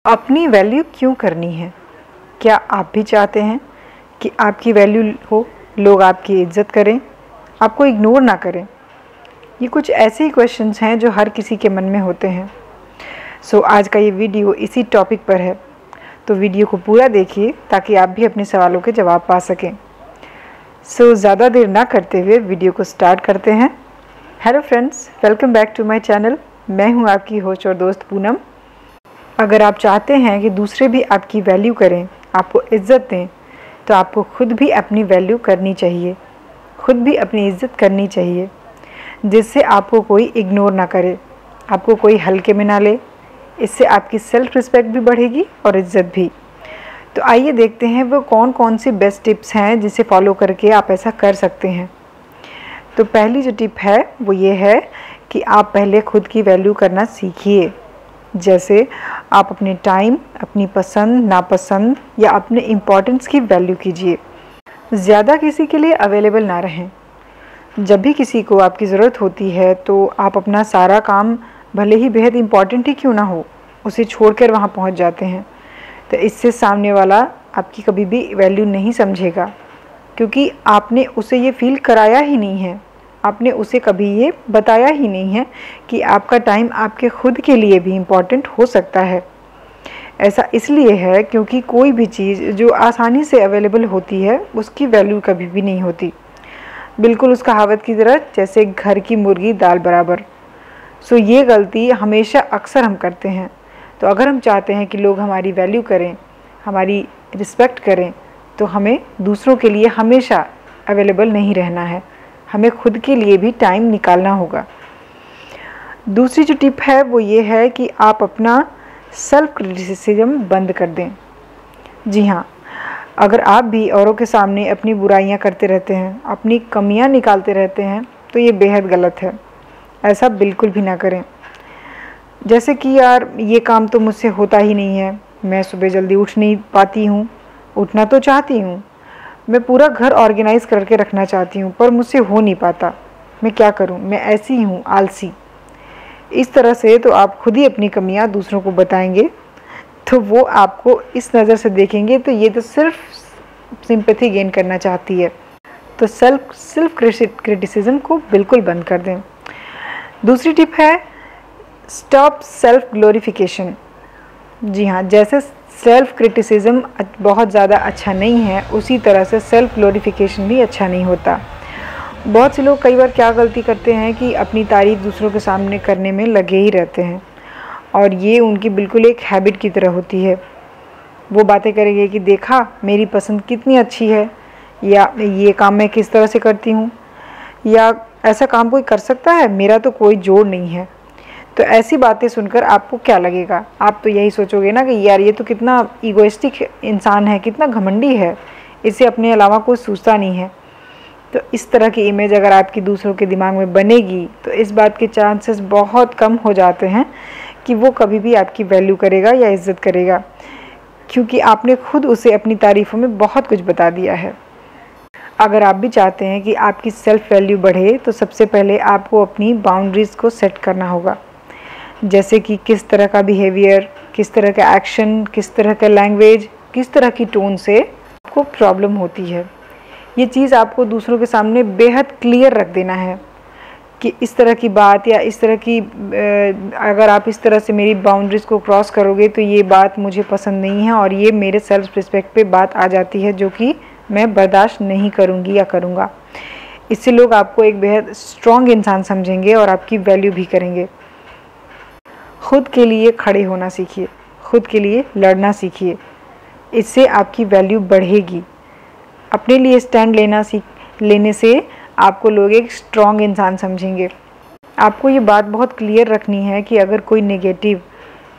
अपनी वैल्यू क्यों करनी है? क्या आप भी चाहते हैं कि आपकी वैल्यू हो, लोग आपकी इज्जत करें, आपको इग्नोर ना करें? ये कुछ ऐसे ही क्वेश्चंस हैं जो हर किसी के मन में होते हैं। आज का ये वीडियो इसी टॉपिक पर है, तो वीडियो को पूरा देखिए ताकि आप भी अपने सवालों के जवाब पा सकें। ज़्यादा देर ना करते हुए वीडियो को स्टार्ट करते हैं। Hello friends, welcome back to my channel. मैं हूं आपकी होस्ट और दोस्त पूनम। अगर आप चाहते हैं कि दूसरे भी आपकी वैल्यू करें, आपको इज़्ज़त दें, तो आपको खुद भी अपनी वैल्यू करनी चाहिए, खुद भी अपनी इज़्ज़त करनी चाहिए, जिससे आपको कोई इग्नोर ना करे, आपको कोई हल्के में ना ले। इससे आपकी सेल्फ रिस्पेक्ट भी बढ़ेगी और इज़्ज़त भी। तो आइए देखते हैं वो कौन कौन सी बेस्ट टिप्स हैं जिसे फॉलो करके आप ऐसा कर सकते हैं। तो पहली जो टिप है वो ये है कि आप पहले खुद की वैल्यू करना सीखिए। जैसे आप अपने टाइम, अपनी पसंद नापसंद या अपने इम्पोर्टेंस की वैल्यू कीजिए। ज़्यादा किसी के लिए अवेलेबल ना रहें। जब भी किसी को आपकी ज़रूरत होती है तो आप अपना सारा काम, भले ही बेहद इम्पॉर्टेंट ही क्यों ना हो, उसे छोड़कर वहाँ पहुँच जाते हैं। तो इससे सामने वाला आपकी कभी भी वैल्यू नहीं समझेगा, क्योंकि आपने उसे ये फील कराया ही नहीं है, आपने उसे कभी ये बताया ही नहीं है कि आपका टाइम आपके खुद के लिए भी इम्पॉर्टेंट हो सकता है। ऐसा इसलिए है क्योंकि कोई भी चीज़ जो आसानी से अवेलेबल होती है उसकी वैल्यू कभी भी नहीं होती। बिल्कुल उस कहावत की तरह, जैसे घर की मुर्गी दाल बराबर। ये गलती हमेशा अक्सर हम करते हैं। तो अगर हम चाहते हैं कि लोग हमारी वैल्यू करें, हमारी रिस्पेक्ट करें, तो हमें दूसरों के लिए हमेशा अवेलेबल नहीं रहना है, हमें खुद के लिए भी टाइम निकालना होगा। दूसरी जो टिप है वो ये है कि आप अपना सेल्फ क्रिटिसिज्म बंद कर दें। जी हाँ, अगर आप भी औरों के सामने अपनी बुराइयां करते रहते हैं, अपनी कमियां निकालते रहते हैं, तो ये बेहद गलत है। ऐसा बिल्कुल भी ना करें। जैसे कि यार, ये काम तो मुझसे होता ही नहीं है, मैं सुबह जल्दी उठ नहीं पाती हूँ, उठना तो चाहती हूँ, मैं पूरा घर ऑर्गेनाइज करके रखना चाहती हूँ, पर मुझसे हो नहीं पाता, मैं क्या करूँ, मैं ऐसी ही हूँ, आलसी। इस तरह से तो आप खुद ही अपनी कमियाँ दूसरों को बताएंगे, तो वो आपको इस नज़र से देखेंगे तो ये तो सिर्फ सिंपैथी गेन करना चाहती है। तो सेल्फ क्रिटिसिज्म को बिल्कुल बंद कर दें। दूसरी टिप है स्टॉप सेल्फ ग्लोरिफिकेशन। जी हाँ, जैसे सेल्फ क्रिटिसिज्म बहुत ज़्यादा अच्छा नहीं है, उसी तरह से सेल्फ ग्लोरिफिकेशन भी अच्छा नहीं होता। बहुत से लोग कई बार क्या गलती करते हैं कि अपनी तारीफ़ दूसरों के सामने करने में लगे ही रहते हैं, और ये उनकी बिल्कुल एक हैबिट की तरह होती है। वो बातें करेंगे कि देखा मेरी पसंद कितनी अच्छी है, या ये काम मैं किस तरह से करती हूँ, या ऐसा काम कोई कर सकता है, मेरा तो कोई जोड़ नहीं है। तो ऐसी बातें सुनकर आपको क्या लगेगा? आप तो यही सोचोगे ना कि यार ये तो कितना ईगोइस्टिक इंसान है, कितना घमंडी है, इसे अपने अलावा कोई सोचता नहीं है। तो इस तरह की इमेज अगर आपकी दूसरों के दिमाग में बनेगी तो इस बात के चांसेस बहुत कम हो जाते हैं कि वो कभी भी आपकी वैल्यू करेगा या इज़्ज़त करेगा, क्योंकि आपने खुद उसे अपनी तारीफ़ों में बहुत कुछ बता दिया है। अगर आप भी चाहते हैं कि आपकी सेल्फ़ वैल्यू बढ़े, तो सबसे पहले आपको अपनी बाउंड्रीज़ को सेट करना होगा। जैसे कि किस तरह का बिहेवियर, किस तरह का एक्शन, किस तरह का लैंग्वेज, किस तरह की टोन से आपको प्रॉब्लम होती है। ये चीज़ आपको दूसरों के सामने बेहद क्लियर रख देना है कि इस तरह की बात या इस तरह की अगर आप इस तरह से मेरी बाउंड्रीज़ को क्रॉस करोगे तो ये बात मुझे पसंद नहीं है, और ये मेरे सेल्फ रिस्पेक्ट पे बात आ जाती है, जो कि मैं बर्दाश्त नहीं करूँगी या करूँगा। इससे लोग आपको एक बेहद स्ट्रॉन्ग इंसान समझेंगे और आपकी वैल्यू भी करेंगे। खुद के लिए खड़े होना सीखिए, खुद के लिए लड़ना सीखिए, इससे आपकी वैल्यू बढ़ेगी। अपने लिए स्टैंड लेने से आपको लोग एक स्ट्रॉन्ग इंसान समझेंगे। आपको ये बात बहुत क्लियर रखनी है कि अगर कोई नेगेटिव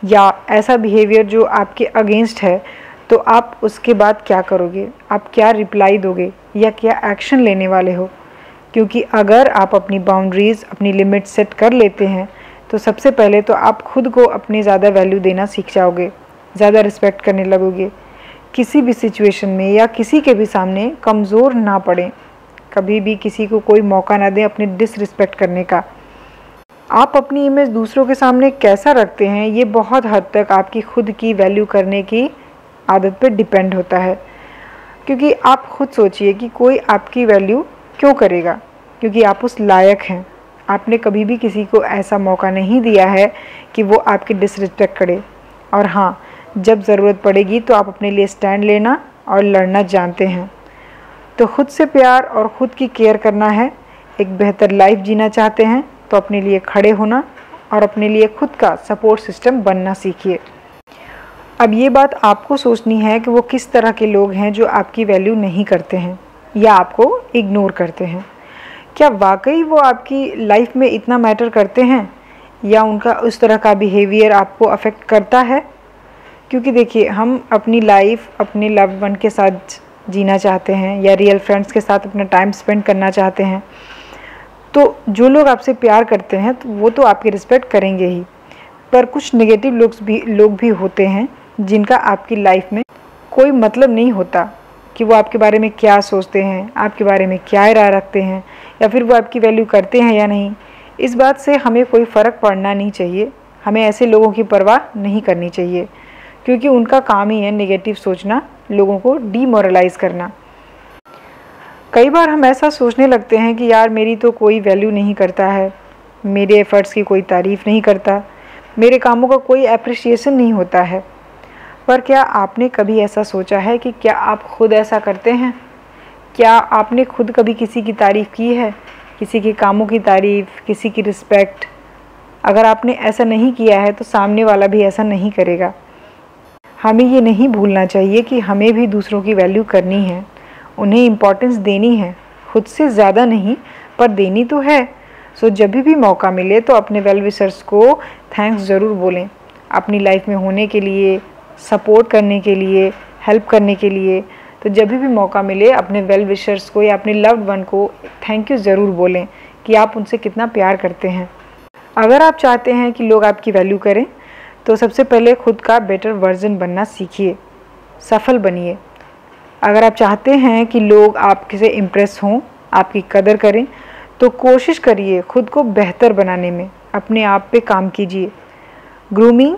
या ऐसा बिहेवियर जो आपके अगेंस्ट है, तो आप उसके बाद क्या करोगे, आप क्या रिप्लाई दोगे या क्या एक्शन लेने वाले हो। क्योंकि अगर आप अपनी बाउंड्रीज़, अपनी लिमिट सेट कर लेते हैं, तो सबसे पहले तो आप खुद को अपनी ज़्यादा वैल्यू देना सीख जाओगे, ज़्यादा रिस्पेक्ट करने लगोगे। किसी भी सिचुएशन में या किसी के भी सामने कमज़ोर ना पड़ें, कभी भी किसी को कोई मौका ना दें अपने डिसरिस्पेक्ट करने का। आप अपनी इमेज दूसरों के सामने कैसा रखते हैं, ये बहुत हद तक आपकी खुद की वैल्यू करने की आदत पे डिपेंड होता है। क्योंकि आप खुद सोचिए कि कोई आपकी वैल्यू क्यों करेगा, क्योंकि आप उस लायक हैं। आपने कभी भी किसी को ऐसा मौका नहीं दिया है कि वो आपकी डिसरिस्पेक्ट करे। और हाँ, जब ज़रूरत पड़ेगी तो आप अपने लिए स्टैंड लेना और लड़ना जानते हैं। तो खुद से प्यार और ख़ुद की केयर करना है। एक बेहतर लाइफ जीना चाहते हैं तो अपने लिए खड़े होना और अपने लिए खुद का सपोर्ट सिस्टम बनना सीखिए। अब ये बात आपको सोचनी है कि वो किस तरह के लोग हैं जो आपकी वैल्यू नहीं करते हैं या आपको इग्नोर करते हैं। क्या वाकई वो आपकी लाइफ में इतना मैटर करते हैं या उनका उस तरह का बिहेवियर आपको अफेक्ट करता है? क्योंकि देखिए, हम अपनी लाइफ अपने लव्ड वन के साथ जीना चाहते हैं या रियल फ्रेंड्स के साथ अपना टाइम स्पेंड करना चाहते हैं। तो जो लोग आपसे प्यार करते हैं तो वो तो आपकी रिस्पेक्ट करेंगे ही, पर कुछ नेगेटिव लोग भी होते हैं जिनका आपकी लाइफ में कोई मतलब नहीं होता कि वो आपके बारे में क्या सोचते हैं, आपके बारे में क्या राय रखते हैं, या फिर वो आपकी वैल्यू करते हैं या नहीं। इस बात से हमें कोई फ़र्क पड़ना नहीं चाहिए। हमें ऐसे लोगों की परवाह नहीं करनी चाहिए, क्योंकि उनका काम ही है नेगेटिव सोचना, लोगों को डीमोरलाइज करना। कई बार हम ऐसा सोचने लगते हैं कि यार मेरी तो कोई वैल्यू नहीं करता है, मेरे एफ़र्ट्स की कोई तारीफ़ नहीं करता, मेरे कामों का कोई अप्रिसिएशन नहीं होता है। पर क्या आपने कभी ऐसा सोचा है कि क्या आप खुद ऐसा करते हैं? क्या आपने खुद कभी किसी की तारीफ़ की है, किसी के कामों की तारीफ़, किसी की रिस्पेक्ट? अगर आपने ऐसा नहीं किया है तो सामने वाला भी ऐसा नहीं करेगा। हमें ये नहीं भूलना चाहिए कि हमें भी दूसरों की वैल्यू करनी है, उन्हें इम्पोर्टेंस देनी है, खुद से ज़्यादा नहीं पर देनी तो है। सो जब भी मौका मिले तो अपने वेल विशर्स को थैंक्स ज़रूर बोलें, अपनी लाइफ में होने के लिए, सपोर्ट करने के लिए, हेल्प करने के लिए। तो जब भी मौका मिले अपने वेल विशर्स को या अपने लव्ड वन को थैंक यू ज़रूर बोलें कि आप उनसे कितना प्यार करते हैं। अगर आप चाहते हैं कि लोग आपकी वैल्यू करें तो सबसे पहले खुद का बेटर वर्जन बनना सीखिए, सफल बनिए। अगर आप चाहते हैं कि लोग आपसे इम्प्रेस हों, आपकी कदर करें, तो कोशिश करिए खुद को बेहतर बनाने में, अपने आप पे काम कीजिए। ग्रूमिंग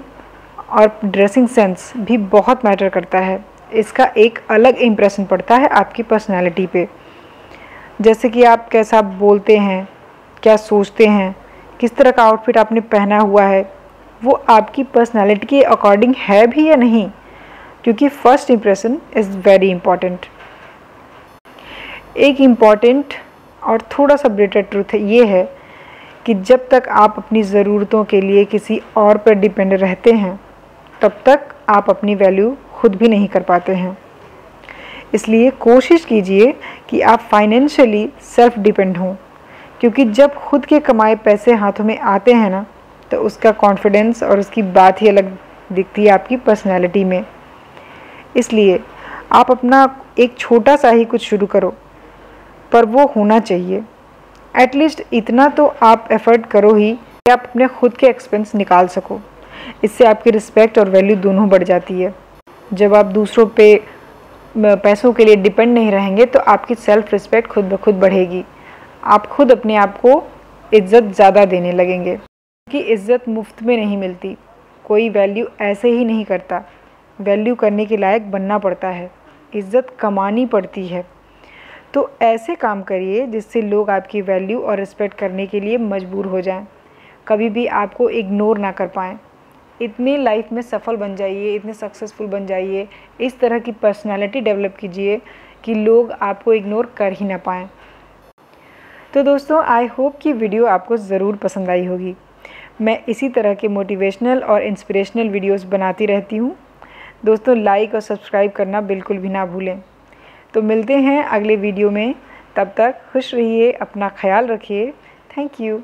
और ड्रेसिंग सेंस भी बहुत मैटर करता है। इसका एक अलग इम्प्रेशन पड़ता है आपकी पर्सनैलिटी पे। जैसे कि आप कैसा बोलते हैं, क्या सोचते हैं, किस तरह का आउटफिट आपने पहना हुआ है, वो आपकी पर्सनैलिटी के अकॉर्डिंग है भी या नहीं, क्योंकि first impression is very important. एक इम्पॉर्टेंट और थोड़ा सा ब्रेटर ट्रूथ ये है कि जब तक आप अपनी ज़रूरतों के लिए किसी और पर डिपेंड रहते हैं तब तक आप अपनी वैल्यू खुद भी नहीं कर पाते हैं। इसलिए कोशिश कीजिए कि आप फाइनेंशियली सेल्फ डिपेंड हों, क्योंकि जब खुद के कमाए पैसे हाथों में आते हैं ना, तो उसका कॉन्फिडेंस और उसकी बात ही अलग दिखती है आपकी पर्सनैलिटी में। इसलिए आप अपना एक छोटा सा ही कुछ शुरू करो, पर वो होना चाहिए। एटलीस्ट इतना तो आप एफ़र्ट करो ही कि आप अपने खुद के एक्सपेंस निकाल सको। इससे आपकी रिस्पेक्ट और वैल्यू दोनों बढ़ जाती है। जब आप दूसरों पे पैसों के लिए डिपेंड नहीं रहेंगे तो आपकी सेल्फ रिस्पेक्ट खुद ब खुद बढ़ेगी। आप खुद अपने आप को इज़्ज़त ज़्यादा देने लगेंगे, क्योंकि इज़्ज़त मुफ्त में नहीं मिलती। कोई वैल्यू ऐसे ही नहीं करता। वैल्यू करने के लायक बनना पड़ता है, इज़्ज़त कमानी पड़ती है। तो ऐसे काम करिए जिससे लोग आपकी वैल्यू और रिस्पेक्ट करने के लिए मजबूर हो जाएं, कभी भी आपको इग्नोर ना कर पाएँ। इतने लाइफ में सफल बन जाइए, इतने सक्सेसफुल बन जाइए, इस तरह की पर्सनालिटी डेवलप कीजिए कि लोग आपको इग्नोर कर ही ना पाएँ। तो दोस्तों, आई होप कि वीडियो आपको ज़रूर पसंद आई होगी। मैं इसी तरह के मोटिवेशनल और इंस्पिरेशनल वीडियोस बनाती रहती हूँ। दोस्तों, लाइक और सब्सक्राइब करना बिल्कुल भी ना भूलें। तो मिलते हैं अगले वीडियो में, तब तक खुश रहिए, अपना ख्याल रखिए। Thank you.